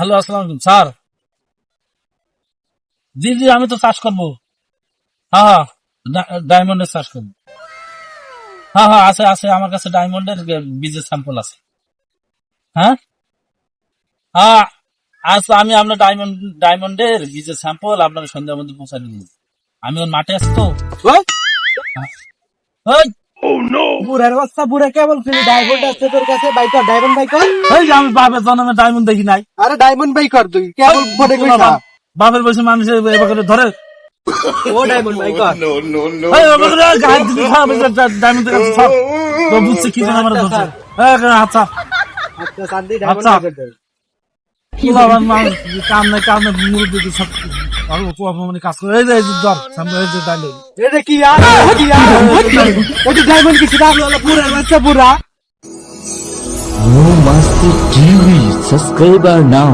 Hello, আসসালামু আলাইকুম sir. জি জি, আমি তো চাষ করবো। হ্যাঁ হ্যাঁ, ডায়মন্ডের চাষ করবো। হ্যাঁ হ্যাঁ, আছে আছে, আমার কাছে ডায়মন্ডের বীজের স্যাম্পল আছে। হ্যাঁ হ্যাঁ, আচ্ছা, আমি আপনার ডায়মন্ডের বীজের স্যাম্পল আপনার সন্ধ্যার মধ্যে পৌঁছে দিয়েছি। আমি ওর মাঠে আছি তো। ওই হ্যাঁ। ওই বুড়ার বাচ্চা বুড়া কে বলছিলি ডায়মন্ড আছে তোর কাছে বাইকর ডায়মন্ড বাইকর ওই যে আমি বাপের জন্মে ডায়মন্ড দেখি নাই। আরে ডায়মন্ড বাইকর তুই কেবল মনে করিস না বাপের বয়সে মানুষের এবার ধরে ও ডায়মন্ড বাইকর এই এবার গায়ে দিতে খারাপ ডায়মন্ডের কাছে সব তো বুঝছে কি যেন আমার ধরছে। আচ্ছা আচ্ছা সান্দি ডায়মন্ড আচ্ছা। বাইকর বাবার মানুষ কাম নাই কাম নাই মুরব্বী সব আর ও মানে কাজ করে এই যে ধর সামনে এই যে ডাইলে এটা কি আর কি আর ওটা ডায়মন্ড কিছু দাম হলো বুড়ার বাচ্চা বুড়া No Master TV. Subscriber now.